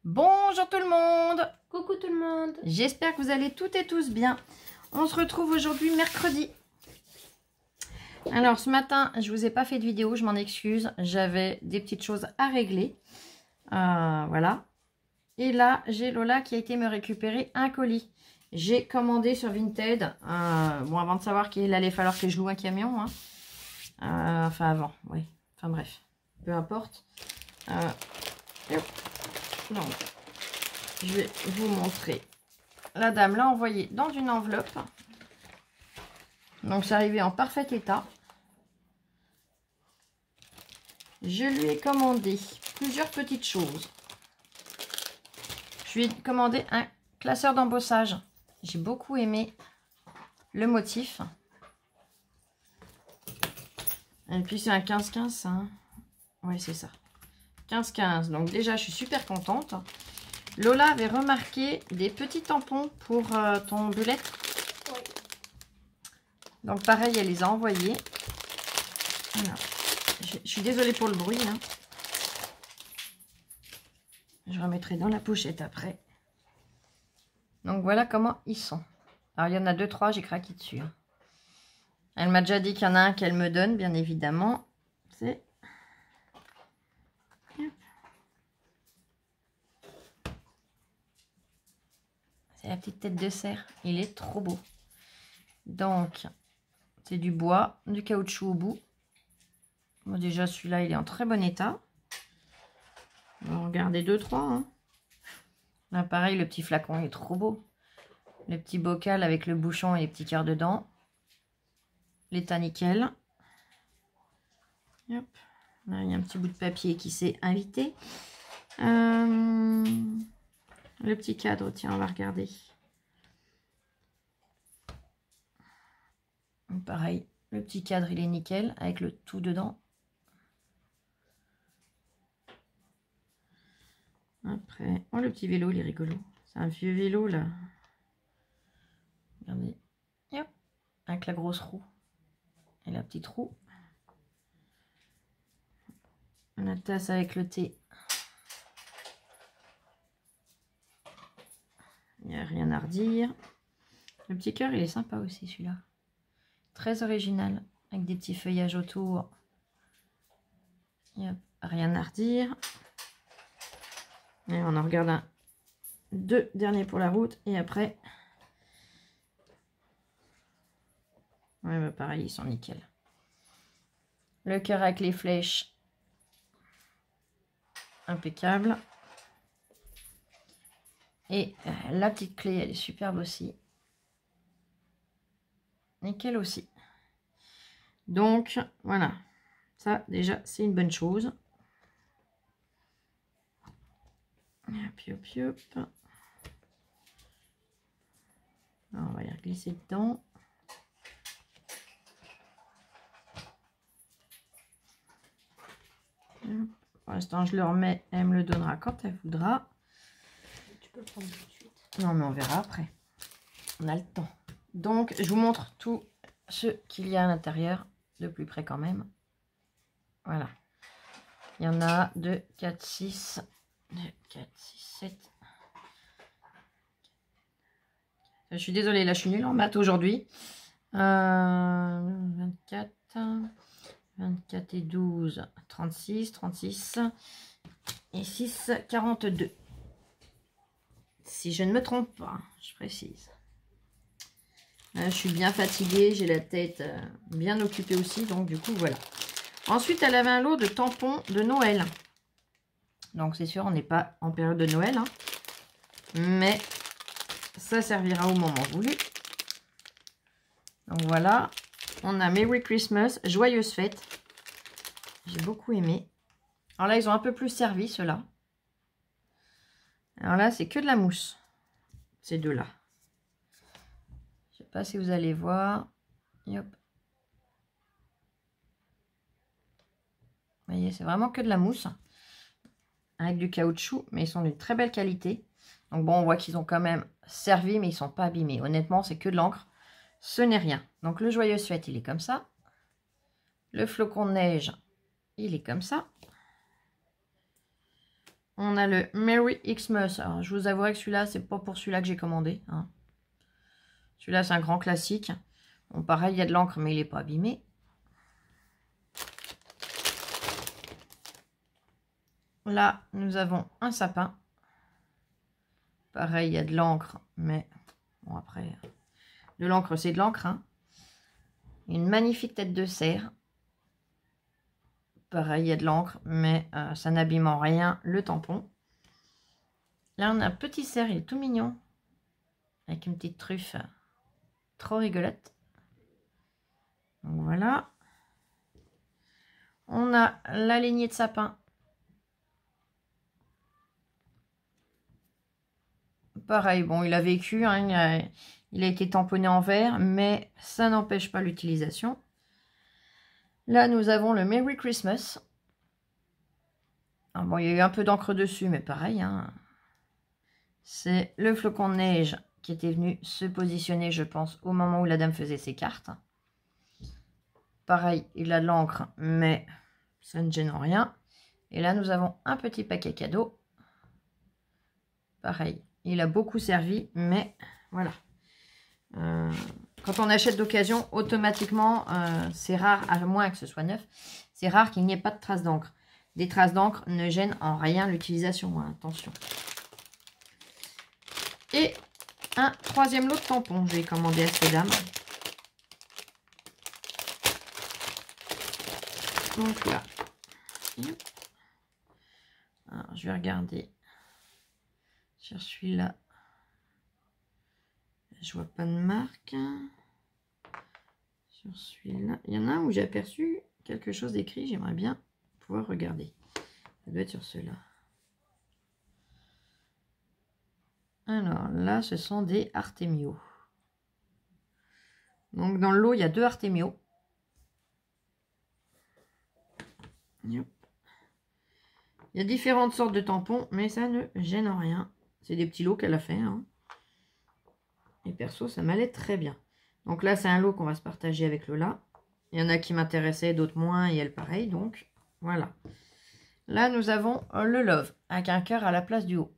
Bonjour tout le monde. Coucou tout le monde. J'espère que vous allez toutes et tous bien. On se retrouve aujourd'hui mercredi. Alors ce matin, je vous ai pas fait de vidéo, je m'en excuse. J'avais des petites choses à régler. Voilà. Et là, j'ai Lola qui a été me récupérer un colis. J'ai commandé sur Vinted. Bon, avant de savoir qu'il allait falloir que je loue un camion. Hein. Enfin avant, oui. Enfin bref, peu importe. Donc, je vais vous montrer. La dame l'a envoyé dans une enveloppe. Donc, c'est arrivé en parfait état. Je lui ai commandé plusieurs petites choses. Je lui ai commandé un classeur d'embossage. J'ai beaucoup aimé le motif. Et puis, c'est un 15-15, hein. Ouais, c'est ça. 15-15. Donc, déjà, je suis super contente. Lola avait remarqué des petits tampons pour ton bullet. Oui. Donc pareil, elle les a envoyés. Alors, je suis désolée pour le bruit. Hein. Je remettrai dans la pochette après. Donc voilà comment ils sont. Alors il y en a 2-3, j'ai craqué dessus. Hein. Elle m'a déjà dit qu'il y en a un qu'elle me donne, bien évidemment. C'est... C'est la petite tête de cerf. Il est trop beau. Donc, c'est du bois, du caoutchouc au bout. Bon, déjà, celui-là, il est en très bon état. On va en regarder 2-3. Hein. Là, pareil, le petit flacon il est trop beau. Le petit bocal avec le bouchon et les petits cœurs dedans. L'état nickel. Hop. Là, il y a un petit bout de papier qui s'est invité. Le petit cadre, tiens, on va regarder. Pareil, le petit cadre, il est nickel avec le tout dedans. Après, oh, le petit vélo, il est rigolo. C'est un vieux vélo, là. Regardez. Hop. Avec la grosse roue. Et la petite roue. La tasse avec le thé. Il n'y a rien à redire. Le petit cœur, il est sympa aussi, celui-là. Très original. Avec des petits feuillages autour. Hop, rien à redire. Et on en regarde deux derniers pour la route. Et après... Ouais, bah pareil, ils sont nickel. Le cœur avec les flèches. Impeccable. Et la petite clé, elle est superbe aussi. Nickel aussi. Donc, voilà. Ça, déjà, c'est une bonne chose. Hop, hop, hop. On va les glisser dedans. Pour l'instant, je le remets. Elle me le donnera quand elle voudra. Tu peux le prendre tout de suite. Non, mais on verra après. On a le temps. Donc, je vous montre tout ce qu'il y a à l'intérieur. De plus près quand même. Voilà. Il y en a 2, 4, 6. 2, 4, 6, 7. Je suis désolée, là, je suis nulle en maths aujourd'hui. 24. 24 et 12, 36, 36 et 6, 42. Si je ne me trompe pas, je précise. Là, je suis bien fatiguée, j'ai la tête bien occupée aussi, donc du coup, voilà. Ensuite, elle avait un lot de tampons de Noël. Donc, c'est sûr, on n'est pas en période de Noël, hein, mais ça servira au moment voulu. Donc, voilà. On a Merry Christmas, joyeuse fête. J'ai beaucoup aimé. Alors là, ils ont un peu plus servi, ceux-là. Alors là, c'est que de la mousse. Ces deux-là. Je sais pas si vous allez voir. Hop. Vous voyez, c'est vraiment que de la mousse. Avec du caoutchouc, mais ils sont d'une très belle qualité. Donc bon, on voit qu'ils ont quand même servi, mais ils ne sont pas abîmés. Honnêtement, c'est que de l'encre. Ce n'est rien. Donc le joyeuse fête, il est comme ça. Le flocon de neige, il est comme ça. On a le Merry Xmas. Alors, je vous avouerai que celui-là, c'est pas pour celui-là que j'ai commandé. Hein. Celui-là, c'est un grand classique. Bon, pareil, il y a de l'encre, mais il n'est pas abîmé. Là, nous avons un sapin. Pareil, il y a de l'encre, mais bon, après, de l'encre, c'est de l'encre. Hein. Une magnifique tête de cerf. Pareil, il y a de l'encre, mais ça n'abîme en rien le tampon. Là, on a un petit cerf, il est tout mignon. Avec une petite truffe trop rigolote. Donc voilà. On a la lignée de sapin. Pareil, bon, il a vécu, hein, il a été tamponné en verre, mais ça n'empêche pas l'utilisation. Là, nous avons le Merry Christmas. Alors, bon, il y a eu un peu d'encre dessus, mais pareil. Hein. C'est le flocon de neige qui était venu se positionner, je pense, au moment où la dame faisait ses cartes. Pareil, il a de l'encre, mais ça ne gêne en rien. Et là, nous avons un petit paquet cadeau. Pareil, il a beaucoup servi, mais voilà. Quand on achète d'occasion, automatiquement, c'est rare, à moins que ce soit neuf, c'est rare qu'il n'y ait pas de traces d'encre. Des traces d'encre ne gênent en rien l'utilisation, hein, attention. Et un troisième lot de tampons, j'ai commandé à ces dames. Donc là, alors, je vais regarder sur celui-là. Je vois pas de marque. Sur celui-là, il y en a un où j'ai aperçu quelque chose d'écrit. J'aimerais bien pouvoir regarder. Ça doit être sur ceux-là. Alors là, ce sont des Artemio. Donc dans le lot, il y a 2 Artemio. Il y a différentes sortes de tampons, mais ça ne gêne en rien. C'est des petits lots qu'elle a fait. Hein. Et perso, ça m'allait très bien. Donc là, c'est un lot qu'on va se partager avec Lola. Il y en a qui m'intéressaient, d'autres moins, et elle pareil. Donc voilà. Là, nous avons le Love, avec un cœur à la place du haut.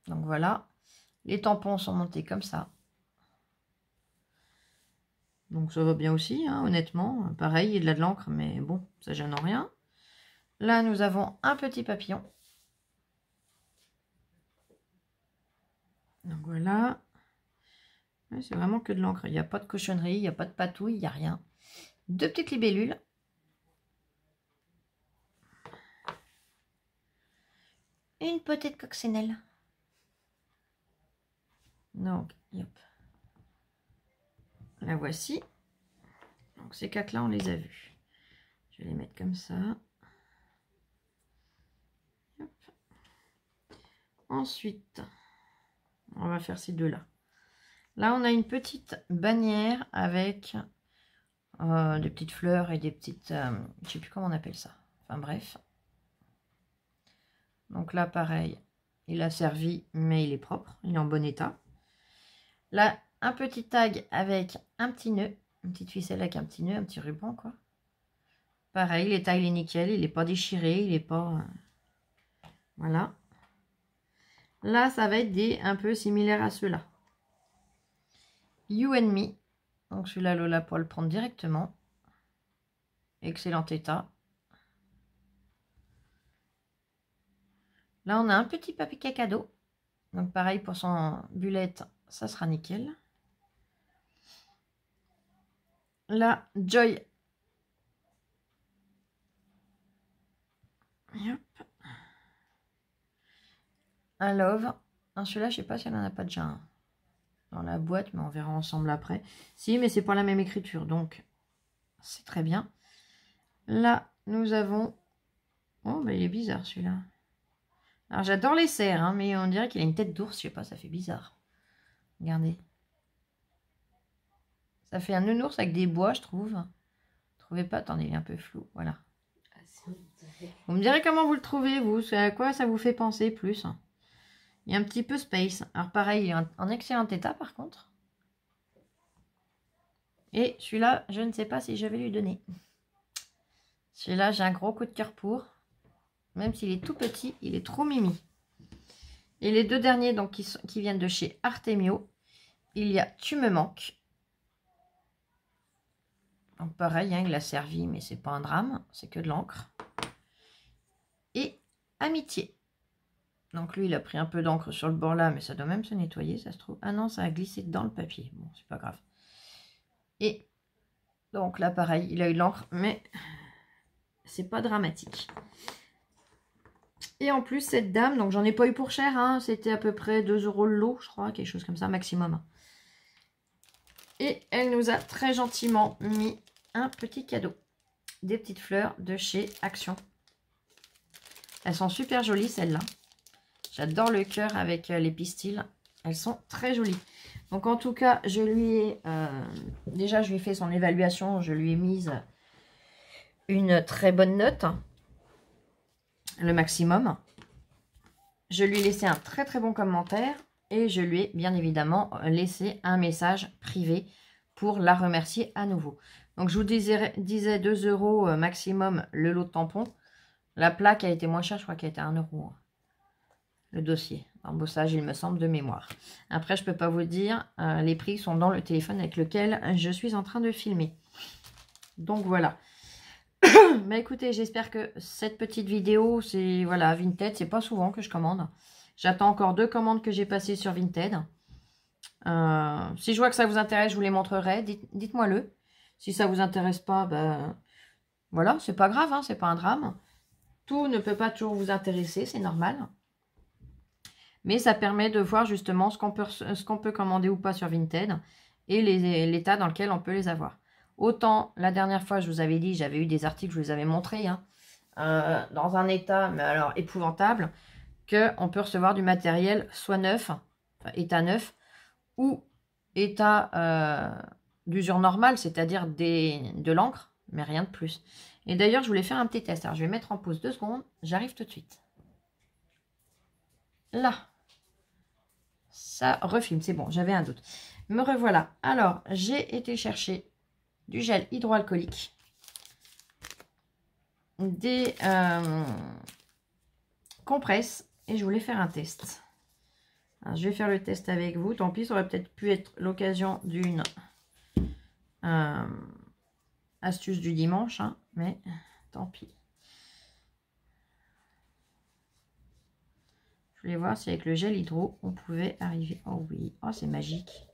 Donc voilà. Les tampons sont montés comme ça. Donc ça va bien aussi, hein, honnêtement. Pareil, il y a de l'encre, mais bon, ça gêne en rien. Là, nous avons un petit papillon. Donc voilà. C'est vraiment que de l'encre. Il n'y a pas de cochonnerie, il n'y a pas de patouille, il n'y a rien. 2 petites libellules. Une petite coccinelle. Donc, hop. La voici. Donc ces 4-là, on les a vus. Je vais les mettre comme ça. Hop. Ensuite, on va faire ces 2-là. Là, on a une petite bannière avec des petites fleurs et des petites... je sais plus comment on appelle ça. Enfin bref. Donc là, pareil, il a servi, mais il est propre. Il est en bon état. Là, un petit tag avec un petit nœud. Une petite ficelle avec un petit nœud, un petit ruban, quoi. Pareil, les tailles, il est nickel. Il n'est pas déchiré, il n'est pas... Voilà. Là, ça va être des un peu similaires à ceux-là. You and Me. Donc celui-là, Lola pourra le prendre directement. Excellent état. Là, on a un petit papier cadeau. Donc pareil, pour son bullette, ça sera nickel. Là, Joy. Hop. Un Love. Celui-là, je sais pas si elle en a pas déjà un dans la boîte, mais on verra ensemble après. Si, mais c'est pas la même écriture, donc c'est très bien. Là, nous avons... Oh, bah, il est bizarre celui-là. Alors, j'adore les cerfs, hein, mais on dirait qu'il a une tête d'ours, je sais pas, ça fait bizarre. Regardez. Ça fait un nounours avec des bois, je trouve. Vous trouvez pas? Attendez, il est un peu flou, voilà. Vous me direz comment vous le trouvez, vous. À quoi ça vous fait penser plus? Il y a un petit peu space. Alors pareil, il est en excellent état par contre. Et celui-là, je ne sais pas si je vais lui donner. Celui-là, j'ai un gros coup de cœur pour. Même s'il est tout petit, il est trop mimi. Et les deux derniers donc, qui viennent de chez Artemio, il y a Tu me manques. Donc pareil, hein, il l'a servi, mais c'est pas un drame, c'est que de l'encre. Et Amitié. Donc lui, il a pris un peu d'encre sur le bord là, mais ça doit même se nettoyer, ça se trouve. Ah non, ça a glissé dans le papier. Bon, c'est pas grave. Et donc là, pareil, il a eu de l'encre, mais c'est pas dramatique. Et en plus, cette dame, donc j'en ai pas eu pour cher, hein, c'était à peu près 2 € le lot, je crois, quelque chose comme ça, maximum. Et elle nous a très gentiment mis un petit cadeau. Des petites fleurs de chez Action. Elles sont super jolies, celles-là. J'adore le cœur avec les pistils. Elles sont très jolies. Donc en tout cas, je lui ai... déjà, je lui ai fait son évaluation. Je lui ai mise une très bonne note. Le maximum. Je lui ai laissé un très très bon commentaire. Et je lui ai bien évidemment laissé un message privé pour la remercier à nouveau. Donc je vous disais 2 € maximum le lot de tampons. La plaque a été moins chère, je crois qu'elle était à 1 €. Le dossier, embossage il me semble de mémoire. Après je peux pas vous dire, les prix sont dans le téléphone avec lequel je suis en train de filmer. Donc voilà. Bah écoutez, j'espère que cette petite vidéo, c'est voilà, Vinted, c'est pas souvent que je commande. J'attends encore 2 commandes que j'ai passées sur Vinted. Si je vois que ça vous intéresse, je vous les montrerai. Dites-moi le. Si ça vous intéresse pas, ben voilà, c'est pas grave, hein, c'est pas un drame. Tout ne peut pas toujours vous intéresser, c'est normal. Mais ça permet de voir justement ce qu'on peut commander ou pas sur Vinted et l'état dans lequel on peut les avoir. Autant, la dernière fois, je vous avais dit, j'avais eu des articles, je vous les avais montrés, hein, dans un état, mais alors épouvantable, qu'on peut recevoir du matériel soit neuf, enfin, état neuf, ou état d'usure normale, c'est-à-dire de l'encre, mais rien de plus. Et d'ailleurs, je voulais faire un petit test. Alors, je vais mettre en pause 2 secondes, j'arrive tout de suite. Là. Ça refilme, c'est bon, j'avais un doute. Me revoilà. Alors, j'ai été chercher du gel hydroalcoolique, des compresses, et je voulais faire un test. Alors, je vais faire le test avec vous. Tant pis, ça aurait peut-être pu être l'occasion d'une astuce du dimanche, hein, mais tant pis. Je voulais voir si avec le gel hydro, on pouvait arriver. Oh oui, oh c'est magique.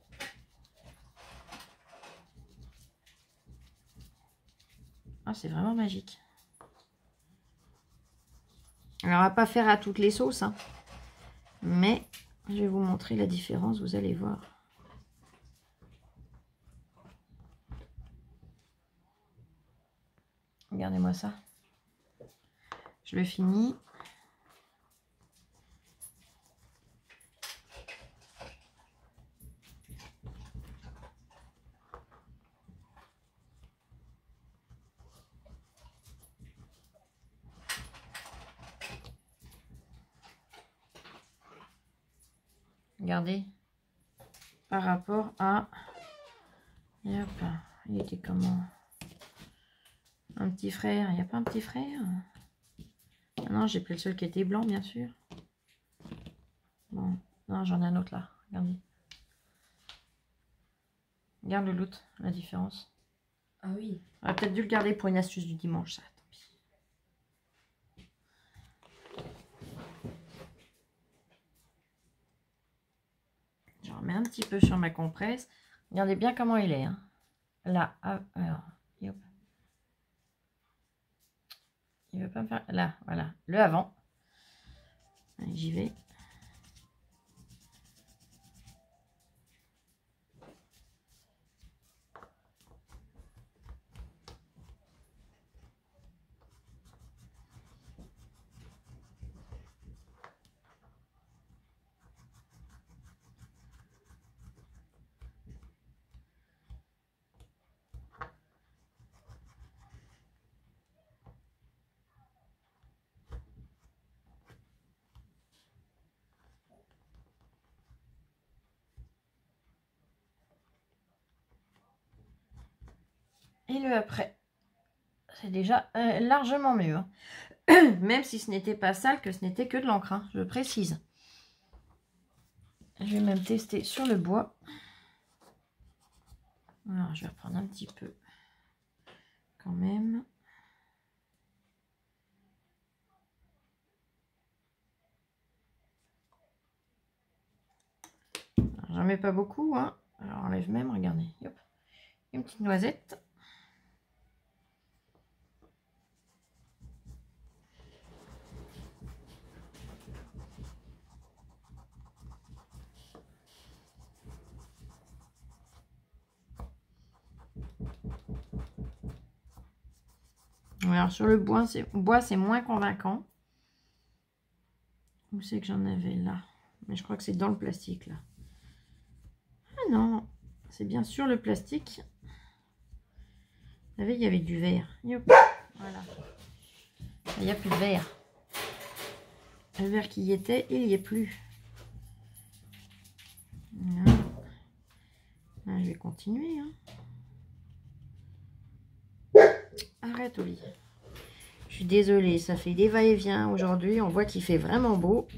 Oh, c'est vraiment magique. Alors, on va pas faire à toutes les sauces, hein, mais je vais vous montrer la différence, vous allez voir. Regardez-moi ça. Je le finis. Regardez. Par rapport à... Et hop, il était comment? Un petit frère. Il n'y a pas un petit frère? Ah non, j'ai pris le seul qui était blanc, bien sûr. Bon, non, j'en ai un autre là. Regardez. Regarde le loot, la différence. Ah oui. On aurait peut-être dû le garder pour une astuce du dimanche, ça. Tant pis. Je remets un petit peu sur ma compresse. Regardez bien comment il est. Hein. Là, alors, hop. Il veut pas me faire... Là, voilà, le avant. J'y vais. Et le après. C'est déjà largement mieux. Hein. Même si ce n'était pas sale, que ce n'était que de l'encre, hein, je précise. Je vais même tester sur le bois. Alors, je vais reprendre un petit peu quand même. J'en mets pas beaucoup, hein. Alors, enlève même, regardez. Hop. Une petite noisette. Alors, sur le bois, c'est moins convaincant. Où c'est que j'en avais là? Mais je crois que c'est dans le plastique, là. Ah non, c'est bien sur le plastique. Vous savez, il y avait du verre. Yop. Voilà. Il n'y a plus de verre. Le verre qui y était, il n'y est plus. Voilà. Là, je vais continuer. Hein. Arrête, Oli. Je suis désolée, ça fait des va-et-vient aujourd'hui. On voit qu'il fait vraiment beau.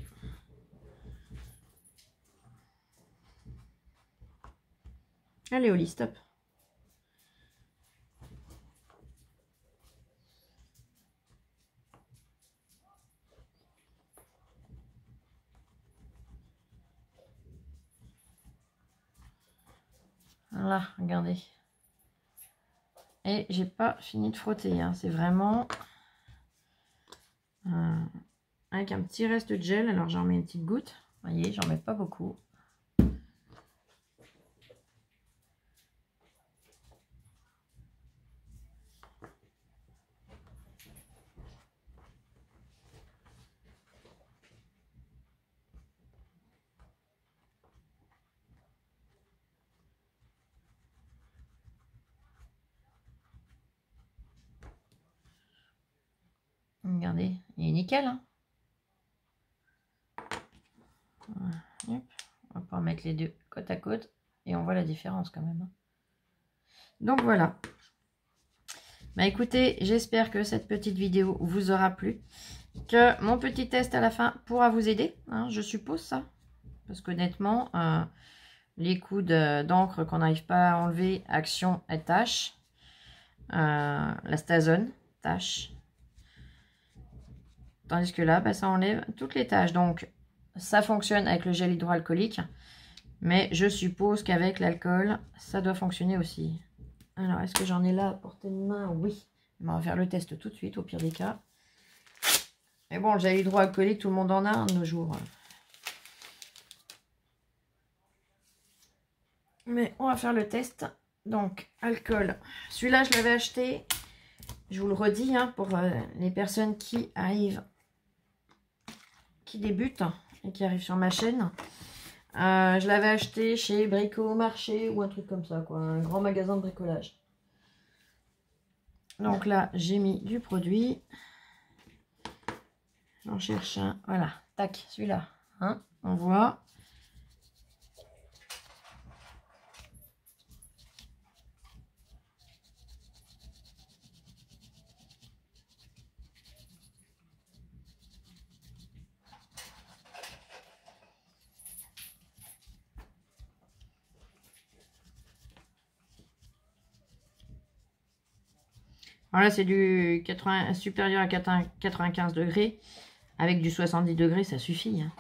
Allez, Oli, stop. Voilà, regardez. Et j'ai pas fini de frotter. Hein. C'est vraiment avec un petit reste de gel. Alors j'en mets une petite goutte. Vous voyez, j'en mets pas beaucoup. Regardez, il est nickel. Hein. Voilà. On va pouvoir mettre les deux côte à côte et on voit la différence quand même. Hein. Donc voilà. Bah écoutez, j'espère que cette petite vidéo vous aura plu. Que mon petit test à la fin pourra vous aider. Hein, je suppose ça. Parce qu'honnêtement, les coups d'encre qu'on n'arrive pas à enlever, action et tâche. La Stazone, tâche. Tandis que là, bah, ça enlève toutes les taches. Donc, ça fonctionne avec le gel hydroalcoolique. Mais je suppose qu'avec l'alcool, ça doit fonctionner aussi. Alors, est-ce que j'en ai là à portée de main? Oui. On va faire le test tout de suite, au pire des cas. Mais bon, le gel hydroalcoolique, tout le monde en a de nos jours. Mais on va faire le test. Donc, alcool. Celui-là, je l'avais acheté. Je vous le redis, hein, pour les personnes qui arrivent, qui débutent et qui arrivent sur ma chaîne. Je l'avais acheté chez Brico Marché ou un truc comme ça, quoi. Un grand magasin de bricolage. Donc là, j'ai mis du produit. J'en cherche un. Voilà, tac, celui-là. Hein, on voit. Voilà, c'est du 80, supérieur à 95 degrés. Avec du 70 degrés, ça suffit. Hein.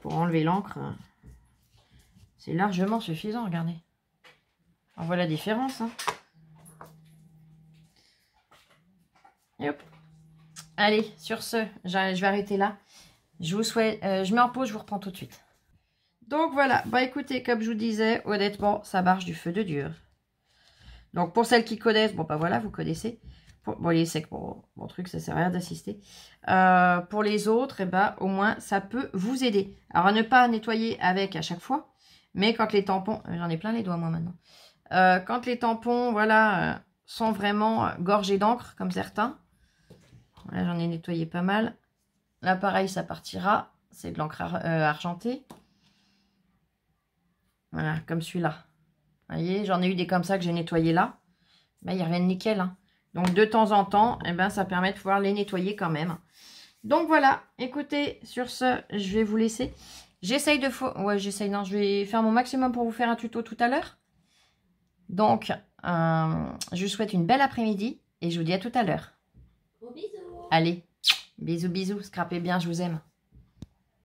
Pour enlever l'encre, c'est largement suffisant, regardez. On voit la différence. Hein. Et hop. Allez, sur ce, je vais arrêter là. Je vous souhaite, je mets en pause, je vous reprends tout de suite. Donc voilà, bah écoutez, comme je vous disais, honnêtement, ça marche du feu de Dieu. Donc pour celles qui connaissent, bon bah voilà, vous connaissez. Bon, les secs, bon, mon truc, ça sert à rien d'assister. Pour les autres, eh ben, au moins, ça peut vous aider. Alors à ne pas nettoyer avec à chaque fois, mais quand les tampons, j'en ai plein les doigts moi maintenant. Quand les tampons, voilà, sont vraiment gorgés d'encre, comme certains. Là, j'en ai nettoyé pas mal. Là, pareil, ça partira. C'est de l'encre argentée. Voilà, comme celui-là. Vous voyez, j'en ai eu des comme ça que j'ai nettoyé là. Bah, ils reviennent nickel. Hein. Donc, de temps en temps, eh ben, ça permet de pouvoir les nettoyer quand même. Donc, voilà. Écoutez, sur ce, je vais vous laisser. J'essaye de... Ouais, j'essaye. Non, je vais faire mon maximum pour vous faire un tuto tout à l'heure. Donc, je vous souhaite une belle après-midi et je vous dis à tout à l'heure. Gros bisous. Allez, bisous, bisous. Scrapez bien, je vous aime.